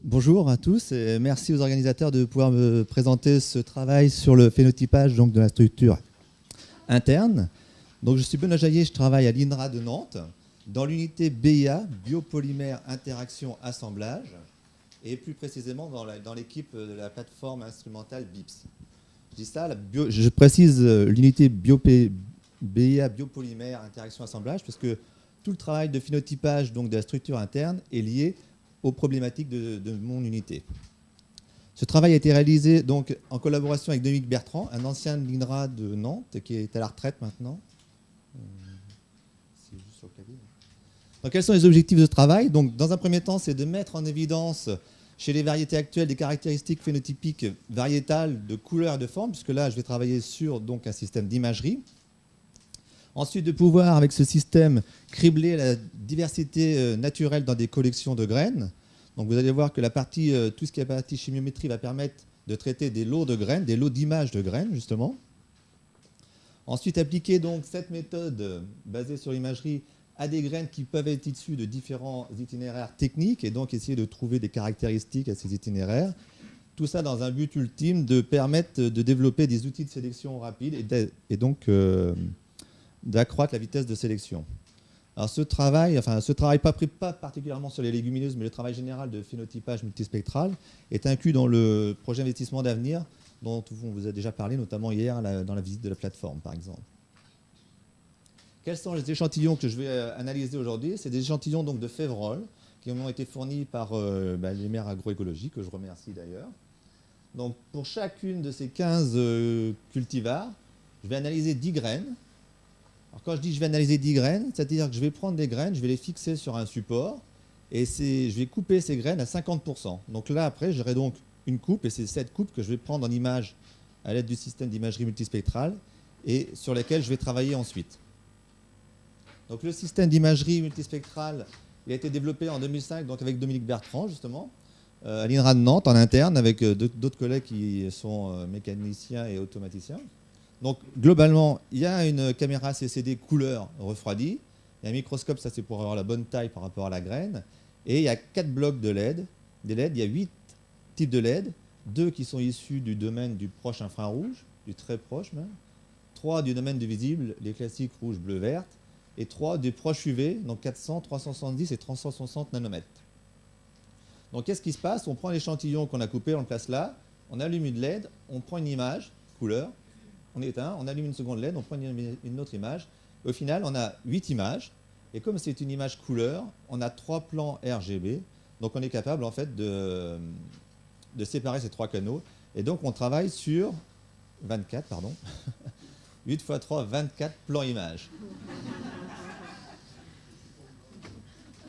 Bonjour à tous et merci aux organisateurs de pouvoir me présenter ce travail sur le phénotypage donc, de la structure interne. Donc, je suis Benoît Jaillet, je travaille à l'INRA de Nantes dans l'unité BIA, biopolymère interaction assemblage, et plus précisément dans l'équipe de la plateforme instrumentale BIPS. Je dis ça, je précise l'unité BIA, biopolymère interaction assemblage, parce que tout le travail de phénotypage donc, de la structure interne est lié aux problématiques de mon unité. Ce travail a été réalisé donc, en collaboration avec Dominique Bertrand, un ancien de l'INRA de Nantes qui est à la retraite maintenant. C'est juste sur le clavier. Donc, quels sont les objectifs de ce travail? Donc, dans un premier temps, c'est de mettre en évidence chez les variétés actuelles des caractéristiques phénotypiques variétales de couleur et de forme, puisque là, je vais travailler sur donc, un système d'imagerie. Ensuite, de pouvoir, avec ce système, cribler la diversité naturelle dans des collections de graines. Donc, vous allez voir que tout ce qui est la partie chimiométrie va permettre de traiter des lots de graines, des lots d'images de graines, justement. Ensuite, appliquer donc cette méthode basée sur l'imagerie à des graines qui peuvent être issues de différents itinéraires techniques et donc essayer de trouver des caractéristiques à ces itinéraires. Tout ça dans un but ultime de permettre de développer des outils de sélection rapide et donc d'accroître la vitesse de sélection. Alors ce travail pas particulièrement sur les légumineuses, mais le travail général de phénotypage multispectral est inclus dans le projet investissement d'avenir dont on vous a déjà parlé, notamment hier dans la visite de la plateforme, par exemple. Quels sont les échantillons que je vais analyser aujourd'hui? C'est des échantillons donc, de févrole qui m'ont été fournis par les maires agroécologiques, que je remercie d'ailleurs. Donc pour chacune de ces 15 cultivars, je vais analyser 10 graines. Alors quand je dis je vais analyser 10 graines, c'est-à-dire que je vais prendre des graines, je vais les fixer sur un support et je vais couper ces graines à 50%. Donc là, après, j'aurai donc une coupe et c'est cette coupe que je vais prendre en image à l'aide du système d'imagerie multispectrale et sur laquelle je vais travailler ensuite. Donc le système d'imagerie multispectrale il a été développé en 2005 donc avec Dominique Bertrand, justement, à l'INRA de Nantes, en interne, avec d'autres collègues qui sont mécaniciens et automaticiens. Donc, globalement, il y a une caméra CCD couleur refroidie. Il y a un microscope, ça c'est pour avoir la bonne taille par rapport à la graine. Et il y a 4 blocs de LED. Des LED, il y a 8 types de LED. 2 qui sont issus du domaine du proche infrarouge, du très proche même. 3 du domaine du visible, les classiques rouge, bleu, vert. Et 3 des proches UV, donc 400, 370 et 360 nanomètres. Donc, qu'est-ce qui se passe? On prend l'échantillon qu'on a coupé, on le place là. On allume une LED, on prend une image, couleur. On éteint, on allume une seconde LED, on prend une autre image. Au final, on a 8 images. Et comme c'est une image couleur, on a 3 plans RGB. Donc on est capable en fait de séparer ces 3 canaux. Et donc on travaille sur 24, pardon. 8 x 3, 24 plans images.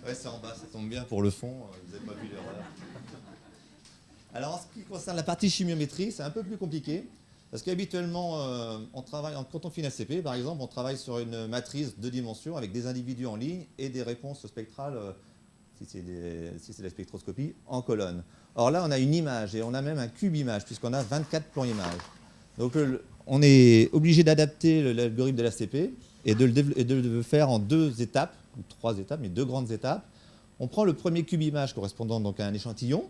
Ouais, c'est en bas, ça tombe bien pour le fond. Vous n'avez pas vu l'erreur. Alors en ce qui concerne la partie chimiométrie, c'est un peu plus compliqué. Parce qu'habituellement, quand on fait une ACP, par exemple, on travaille sur une matrice de dimensions avec des individus en ligne et des réponses spectrales, si c'est la spectroscopie, en colonne. Or là, on a une image et on a même un cube image, puisqu'on a 24 plans images. Donc on est obligé d'adapter l'algorithme de l'ACP et de le faire en 2 étapes, ou 3 étapes, mais 2 grandes étapes. On prend le premier cube image correspondant donc à un échantillon,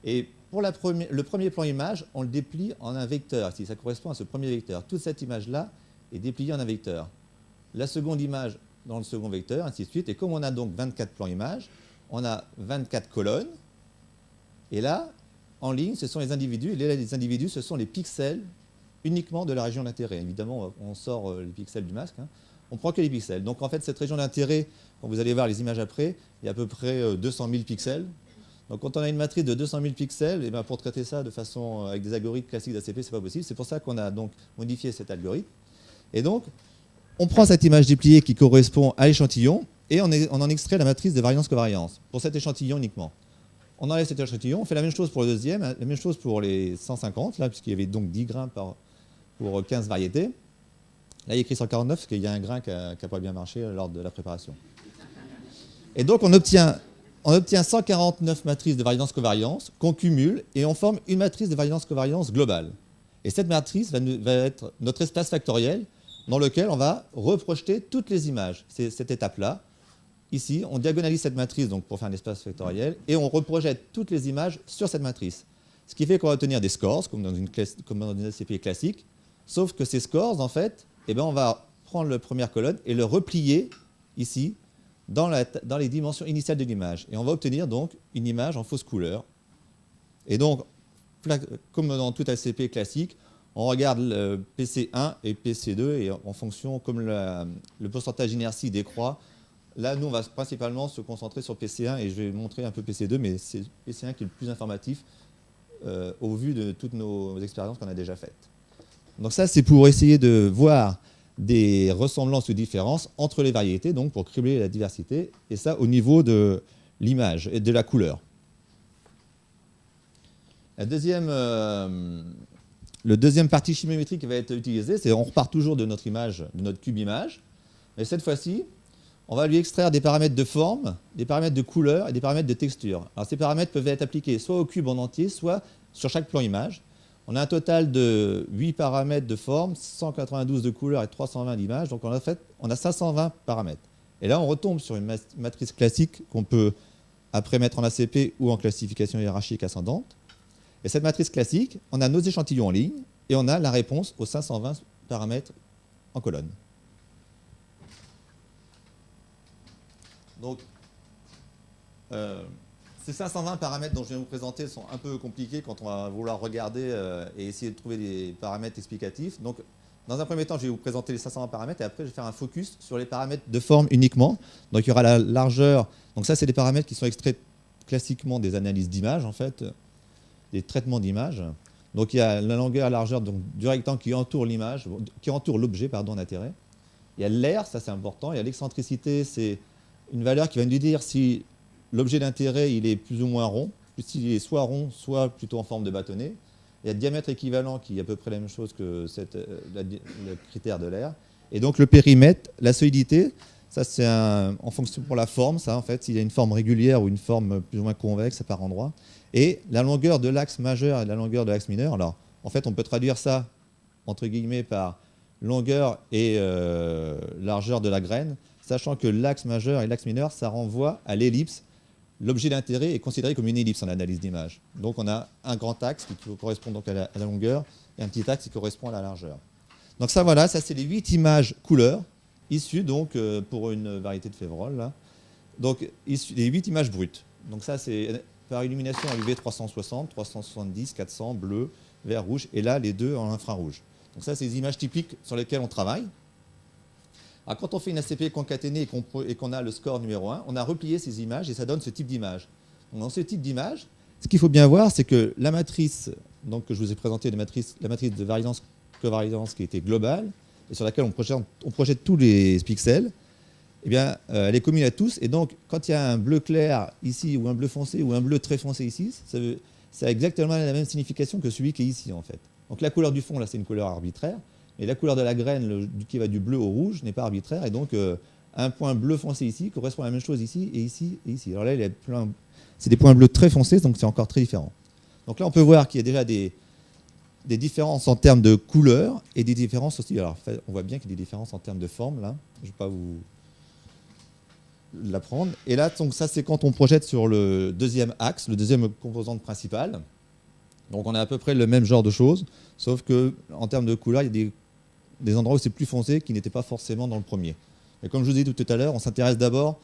et pour le premier plan image, on le déplie en un vecteur. Si ça correspond à ce premier vecteur, toute cette image-là est dépliée en un vecteur. La seconde image dans le second vecteur, ainsi de suite. Et comme on a donc 24 plans images, on a 24 colonnes. Et là, en ligne, ce sont les individus. Et les individus, ce sont les pixels uniquement de la région d'intérêt. Évidemment, on sort les pixels du masque. On prend que les pixels. Donc en fait, cette région d'intérêt, quand vous allez voir les images après, il y a à peu près 200 000 pixels. Donc quand on a une matrice de 200 000 pixels, et bien pour traiter ça de façon avec des algorithmes classiques d'ACP, ce n'est pas possible. C'est pour ça qu'on a donc modifié cet algorithme. Et donc, on prend cette image dépliée qui correspond à l'échantillon et on en extrait la matrice de variance-covariance pour cet échantillon uniquement. On enlève cet échantillon, on fait la même chose pour le deuxième, la même chose pour les 150, là, puisqu'il y avait donc 10 grains pour 15 variétés. Là, il y a écrit 149 parce qu'il y a un grain qui n'a pas bien marché lors de la préparation. Et donc, on obtient 149 matrices de variance-covariance qu'on cumule et on forme une matrice de variance-covariance globale. Et cette matrice va être notre espace factoriel dans lequel on va reprojeter toutes les images. C'est cette étape-là. ici, on diagonalise cette matrice donc, pour faire un espace vectoriel et on reprojette toutes les images sur cette matrice. Ce qui fait qu'on va obtenir des scores, comme dans une ACP classique, sauf que ces scores, en fait, eh ben, on va prendre la première colonne et le replier ici dans les dimensions initiales de l'image. Et on va obtenir donc une image en fausse couleur. Et donc, comme dans toute ACP classique, on regarde le PC1 et PC2 et en fonction, comme le pourcentage d'inertie décroît, là, nous, on va principalement se concentrer sur PC1 et je vais montrer un peu PC2, mais c'est PC1 qui est le plus informatif au vu de toutes nos expériences qu'on a déjà faites. Donc ça, c'est pour essayer de voir des ressemblances ou différences entre les variétés, donc pour cribler la diversité, et ça au niveau de l'image et de la couleur. Le deuxième partie chimiométrique qui va être utilisée, c'est on repart toujours de notre image, de notre cube image, mais cette fois-ci, on va lui extraire des paramètres de forme, des paramètres de couleur et des paramètres de texture. Alors ces paramètres peuvent être appliqués soit au cube en entier, soit sur chaque plan image. On a un total de 8 paramètres de forme, 192 de couleur et 320 d'images. Donc on a 520 paramètres. Et là, on retombe sur une matrice classique qu'on peut après mettre en ACP ou en classification hiérarchique ascendante. Et cette matrice classique, on a nos échantillons en ligne et on a la réponse aux 520 paramètres en colonne. Donc, ces 520 paramètres dont je viens vous présenter sont un peu compliqués quand on va vouloir regarder et essayer de trouver des paramètres explicatifs. Donc, dans un premier temps, je vais vous présenter les 520 paramètres et après, je vais faire un focus sur les paramètres de forme uniquement. Donc, il y aura la largeur. Donc, ça, c'est des paramètres qui sont extraits classiquement des analyses d'images, en fait, des traitements d'images. Donc, il y a la longueur et la largeur donc, du rectangle qui entoure l'image, qui entoure l'objet d'intérêt. Il y a l'air, ça c'est important. Il y a l'excentricité, c'est une valeur qui va nous dire si l'objet d'intérêt il est plus ou moins rond, s'il est soit rond, soit plutôt en forme de bâtonnet. Il y a le diamètre équivalent qui est à peu près la même chose que le critère de l'air. Et donc le périmètre, la solidité, ça c'est en fonction pour la forme, ça en fait, s'il y a une forme régulière ou une forme plus ou moins convexe par endroit. Et la longueur de l'axe majeur et la longueur de l'axe mineur. Alors en fait, on peut traduire ça entre guillemets par longueur et largeur de la graine, sachant que l'axe majeur et l'axe mineur, ça renvoie à l'ellipse. L'objet d'intérêt est considéré comme une ellipse en analyse d'image. Donc on a un grand axe qui correspond donc à la longueur et un petit axe qui correspond à la largeur. Donc ça voilà, ça c'est les 8 images couleurs issues donc pour une variété de Févrole. Là. Donc les 8 images brutes. Donc ça c'est par illumination à l'UV 360, 370, 400, bleu, vert, rouge et là les deux en infrarouge. Donc ça c'est les images typiques sur lesquelles on travaille. Alors, quand on fait une ACP concaténée et qu'on a le score numéro 1, on a replié ces images et ça donne ce type d'image. Dans ce type d'image, ce qu'il faut bien voir, c'est que la matrice donc, que je vous ai présentée, la matrice de variance-covariance qui était globale et sur laquelle on projette tous les pixels, eh bien, elle est commune à tous. Et donc, quand il y a un bleu clair ici ou un bleu foncé ou un bleu très foncé ici, ça a exactement la même signification que celui qui est ici, en fait. Donc, la couleur du fond, là, c'est une couleur arbitraire. Et la couleur de la graine, qui va du bleu au rouge, n'est pas arbitraire. Et donc, un point bleu foncé ici correspond à la même chose ici et ici et ici. Alors là, c'est des points bleus très foncés, donc c'est encore très différent. Donc là, on peut voir qu'il y a déjà des différences en termes de couleur et des différences aussi. Alors, on voit bien qu'il y a des différences en termes de forme, là. Je ne vais pas vous l'apprendre. Et là, donc, ça, c'est quand on projette sur le deuxième axe, le deuxième composante principale. Donc, on a à peu près le même genre de choses, sauf qu'en termes de couleur, il y a des endroits où c'est plus foncé qui n'étaient pas forcément dans le premier. Mais comme je vous ai dit tout à l'heure, on s'intéresse d'abord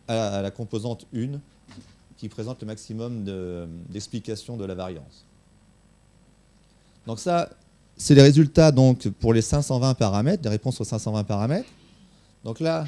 à la composante 1 qui présente le maximum d'explications de la variance. Donc ça, c'est les résultats donc, pour les 520 paramètres, les réponses aux 520 paramètres. Donc là,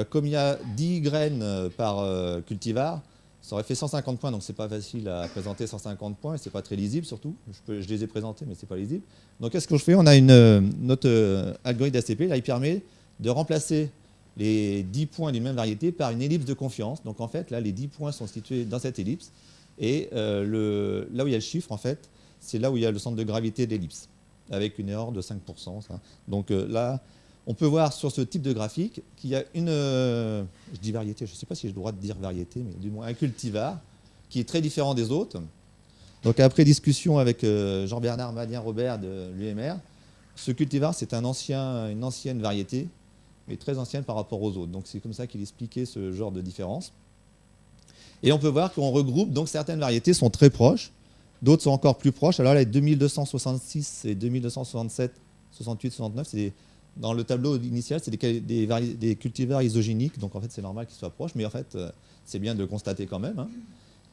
comme il y a 10 graines par cultivar, ça aurait fait 150 points, donc c'est pas facile à présenter 150 points, et c'est pas très lisible surtout. Je les ai présentés, mais c'est pas lisible. Donc qu'est-ce que je fais? On a notre algorithme ACP, là il permet de remplacer les 10 points d'une même variété par une ellipse de confiance. Donc en fait, là les 10 points sont situés dans cette ellipse, et là où il y a le chiffre, en fait, c'est là où il y a le centre de gravité de l'ellipse, avec une erreur de 5%. Ça. Donc là, on peut voir sur ce type de graphique qu'il y a je dis variété, je ne sais pas si j'ai le droit de dire variété, mais du moins un cultivar qui est très différent des autres. Donc après discussion avec Jean-Bernard Madien-Robert de l'UMR, ce cultivar c'est une ancienne variété, mais très ancienne par rapport aux autres. Donc c'est comme ça qu'il expliquait ce genre de différence. Et on peut voir qu'on regroupe, donc certaines variétés sont très proches, d'autres sont encore plus proches. Alors là, les 2266 et 2267, 68, 69, c'est dans le tableau initial, c'est des cultivars isogéniques, donc en fait c'est normal qu'ils soient proches, mais en fait c'est bien de le constater quand même. Hein.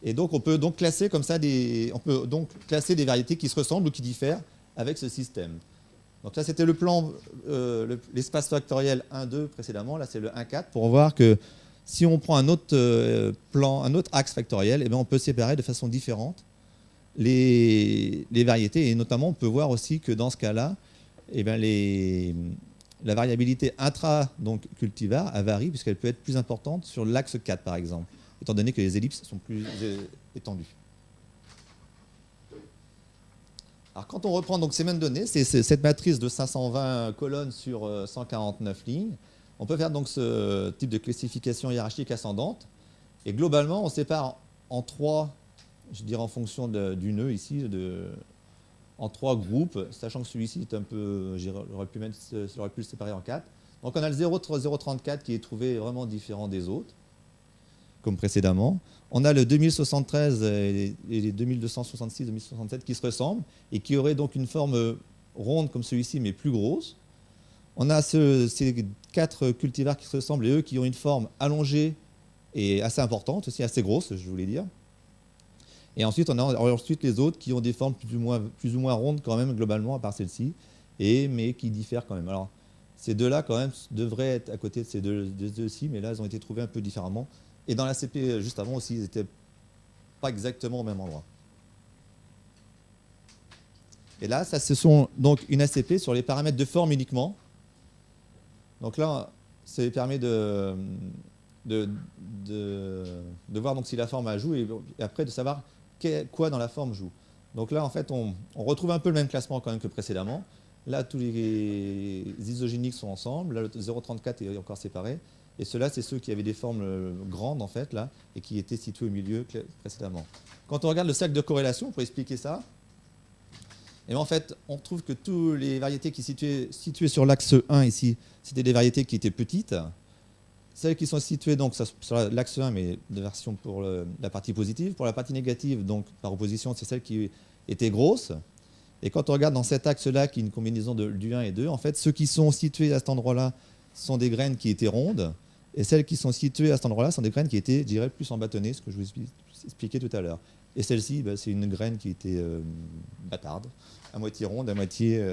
Et donc on peut donc classer comme ça des variétés qui se ressemblent ou qui diffèrent avec ce système. Donc là c'était le plan, l'espace factoriel 1,2 précédemment, là c'est le 1,4 pour voir que si on prend un autre plan, un autre axe factoriel, eh bien, on peut séparer de façon différente les variétés et notamment on peut voir aussi que dans ce cas-là, eh bien, la variabilité intra-cultivar varie puisqu'elle peut être plus importante sur l'axe 4 par exemple, étant donné que les ellipses sont plus étendues. Alors quand on reprend donc ces mêmes données, c'est cette matrice de 520 colonnes sur 149 lignes, on peut faire donc ce type de classification hiérarchique ascendante et globalement on sépare en trois, je dirais en fonction du nœud ici, en trois groupes, sachant que celui-ci est un peu, j'aurais pu le séparer en quatre. Donc on a le 0,34 qui est trouvé vraiment différent des autres, comme précédemment. On a le 2073 et les 2266, 2067 qui se ressemblent et qui auraient donc une forme ronde comme celui-ci, mais plus grosse. On a ces quatre cultivars qui se ressemblent et eux qui ont une forme allongée et assez importante, aussi assez grosse, je voulais dire. Et ensuite, on a les autres qui ont des formes plus ou moins rondes quand même, globalement, à part celle-ci, mais qui diffèrent quand même. Alors, ces deux-là, quand même, devraient être à côté de ces deux-ci, mais là, elles ont été trouvées un peu différemment. Et dans la CP, juste avant aussi, ils n'étaient pas exactement au même endroit. Et là, ça, ce sont donc une ACP sur les paramètres de forme uniquement. Donc là, ça permet de voir donc, si la forme a joue et après de savoir quoi dans la forme joue. Donc là, en fait, on retrouve un peu le même classement quand même que précédemment. Là, tous les isogéniques sont ensemble. Là, le 0,34 est encore séparé. Et ceux-là, c'est ceux qui avaient des formes grandes, en fait, là, et qui étaient situés au milieu précédemment. Quand on regarde le cercle de corrélation, pour expliquer ça, et en fait, on trouve que toutes les variétés qui situées sur l'axe 1 ici, c'était des variétés qui étaient petites. Celles qui sont situées donc, sur l'axe 1, mais de version pour la partie positive. Pour la partie négative, donc par opposition, c'est celles qui étaient grosses. Et quand on regarde dans cet axe-là, qui est une combinaison du 1 et 2, en fait, ceux qui sont situés à cet endroit-là sont des graines qui étaient rondes. Et celles qui sont situées à cet endroit-là sont des graines qui étaient, je dirais, plus en bâtonnet, ce que je vous expliquais tout à l'heure. Et celle-ci, bah, c'est une graine qui était bâtarde, à moitié ronde, à moitié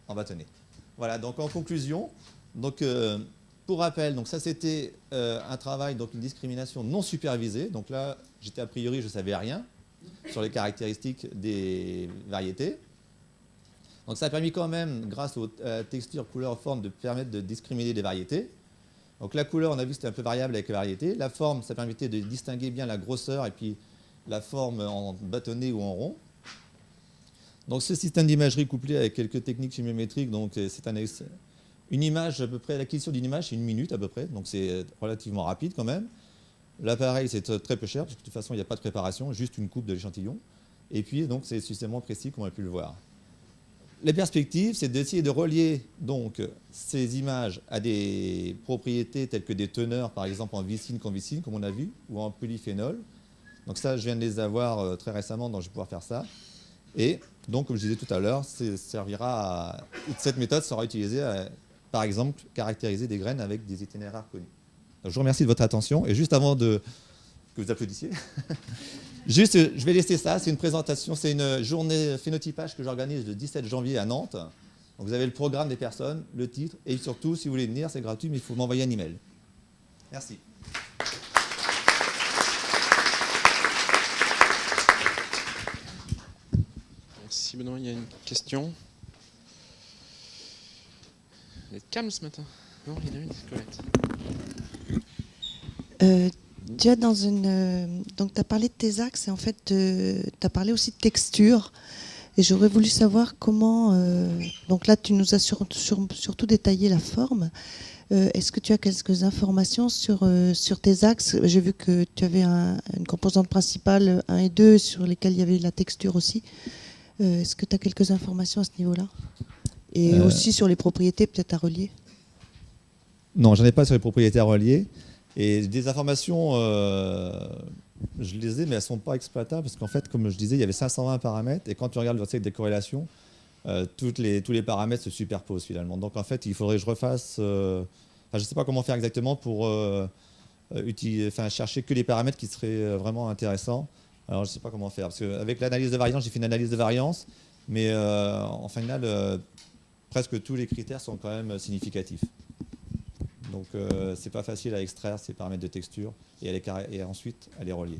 en bâtonnet. Voilà, donc en conclusion, donc, pour rappel, donc ça c'était un travail, donc une discrimination non supervisée. Donc là, j'étais a priori, je ne savais rien sur les caractéristiques des variétés. Donc ça a permis quand même, grâce aux textures, couleurs, formes, de permettre de discriminer des variétés. Donc la couleur, on a vu que c'était un peu variable avec les variétés. La forme, ça permettait de distinguer bien la grosseur et puis la forme en bâtonnet ou en rond. Donc ce système d'imagerie couplé avec quelques techniques chimiométriques, donc c'est une image, à peu près, l'acquisition d'une image, c'est 1 minute à peu près, donc c'est relativement rapide quand même. L'appareil, c'est très peu cher, parce que de toute façon, il n'y a pas de préparation, juste une coupe de l'échantillon. Et puis, donc, c'est suffisamment précis comme on a pu le voir. Les perspectives, c'est d'essayer de relier donc, ces images à des propriétés telles que des teneurs, par exemple en vicine, convicine, comme on a vu, ou en polyphénol. Donc ça, je viens de les avoir très récemment, donc je vais pouvoir faire ça. Et donc, comme je disais tout à l'heure, cette méthode sera utilisée à, par exemple, caractériser des graines avec des itinéraires connus. Donc, je vous remercie de votre attention. Et juste avant que vous applaudissiez, juste, je vais laisser ça. C'est une présentation, c'est une journée phénotypage que j'organise le 17 janvier à Nantes. Donc, vous avez le programme des personnes, le titre, et surtout, si vous voulez venir, c'est gratuit, mais il faut m'envoyer un email. Merci. Merci Benoît, il y a une question. Vous êtes calme ce matin? Non, il y en a une, Colette. Déjà donc tu as parlé de tes axes et en fait tu as parlé aussi de texture et j'aurais voulu savoir comment donc là tu nous as surtout détaillé la forme. Est-ce que tu as quelques informations sur tes axes? J'ai vu que tu avais une composante principale 1 et 2 sur lesquelles il y avait la texture aussi. Est-ce que tu as quelques informations à ce niveau-là? Et aussi sur les propriétés peut-être à relier? Non, j'en ai pas sur les propriétaires reliés. Et des informations, je les ai, mais elles ne sont pas exploitables parce qu'en fait, comme je disais, il y avait 520 paramètres. Et quand tu regardes le cycle des corrélations, tous les paramètres se superposent finalement. Donc en fait, il faudrait que je refasse. Je ne sais pas comment faire exactement pour chercher que les paramètres qui seraient vraiment intéressants. Alors je ne sais pas comment faire. Parce qu'avec l'analyse de variance, j'ai fait une analyse de variance. Mais en final, presque tous les critères sont quand même significatifs. Donc c'est pas facile à extraire ces paramètres de texture et ensuite à les relier.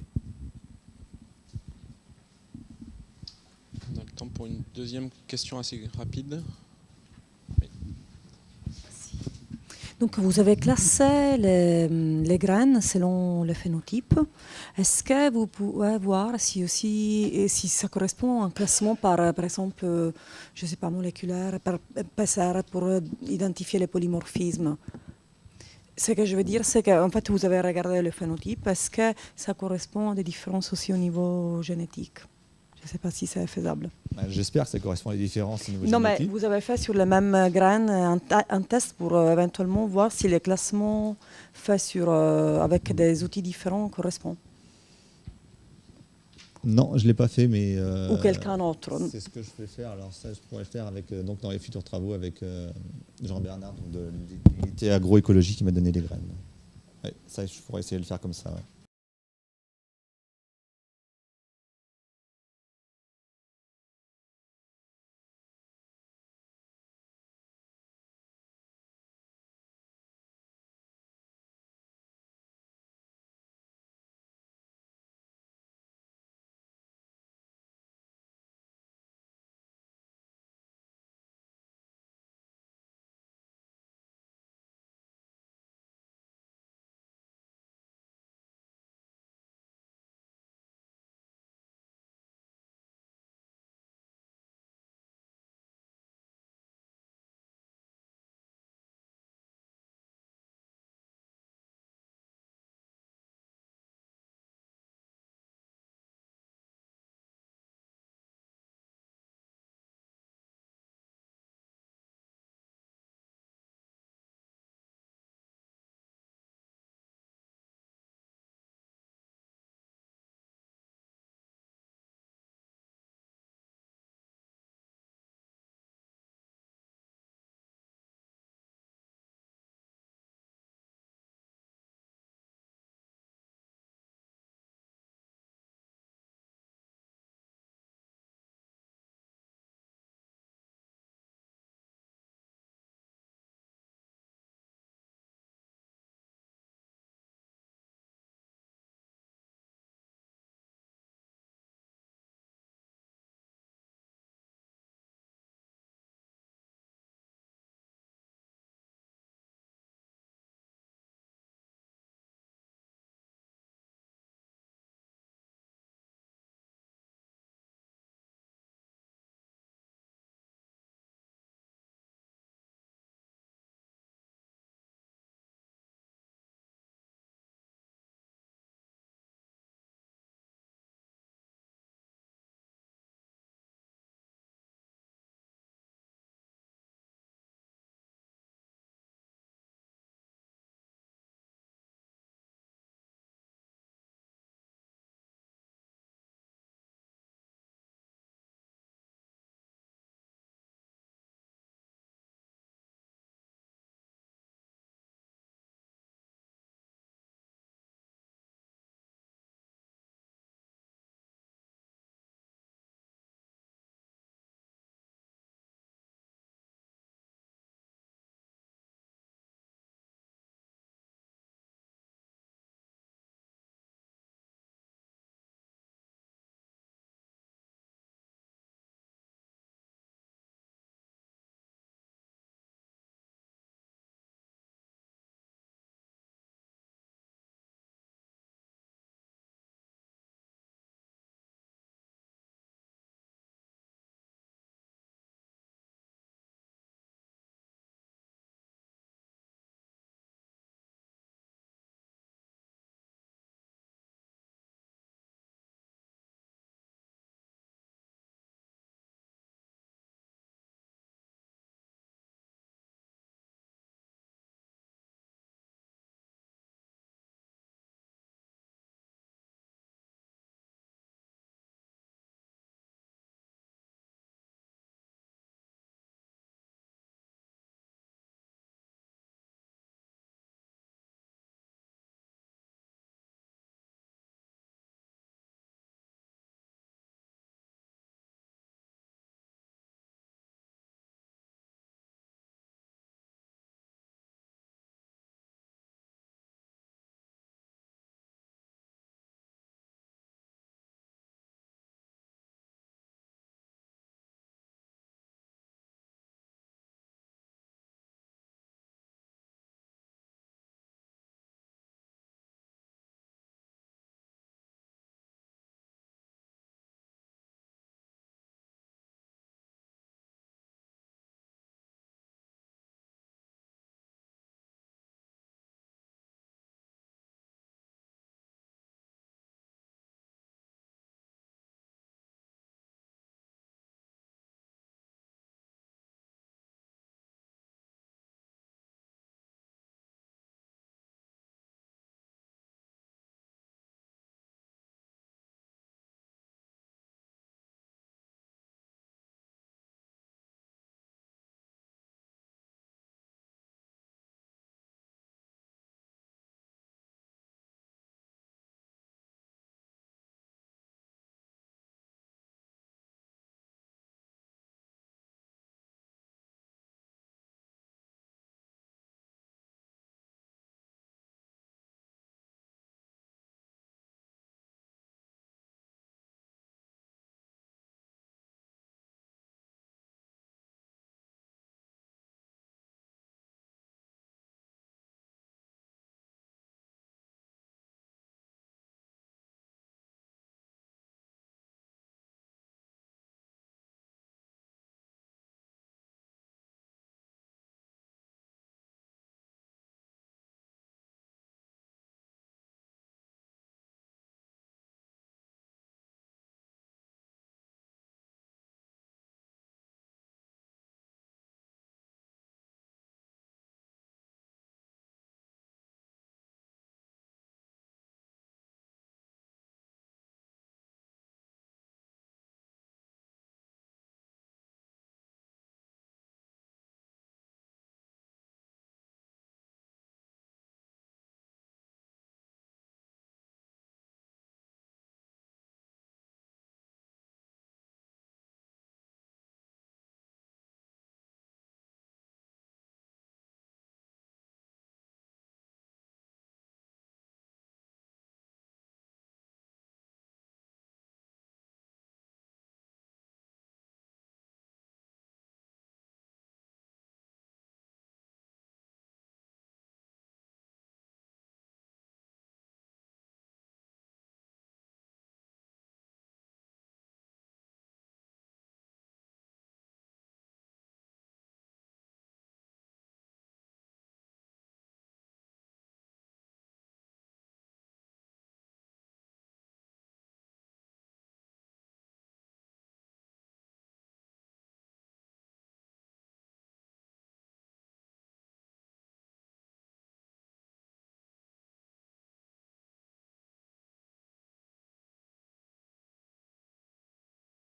On a le temps pour une deuxième question assez rapide. Donc vous avez classé les graines selon le phénotype. Est-ce que vous pouvez voir si ça correspond à un classement par exemple, je ne sais pas, moléculaire, par PCR pour identifier les polymorphismes? Ce que je veux dire, c'est qu'en fait, vous avez regardé le phénotype. Est-ce que ça correspond à des différences aussi au niveau génétique? Je ne sais pas si c'est faisable. J'espère que ça correspond à des différences au niveau Non, génétique. mais vous avez fait sur les mêmes graines un test pour éventuellement voir si les classements faits avec des outils différents correspondent. Non, je ne l'ai pas fait, mais... Ou quelqu'un d'autre. C'est ce que je vais faire. Alors ça, je pourrais le faire avec, donc, dans les futurs travaux avec Jean-Bernard, de l'unité agroécologie qui m'a donné les graines. Ouais, ça, je pourrais essayer de le faire comme ça. Ouais.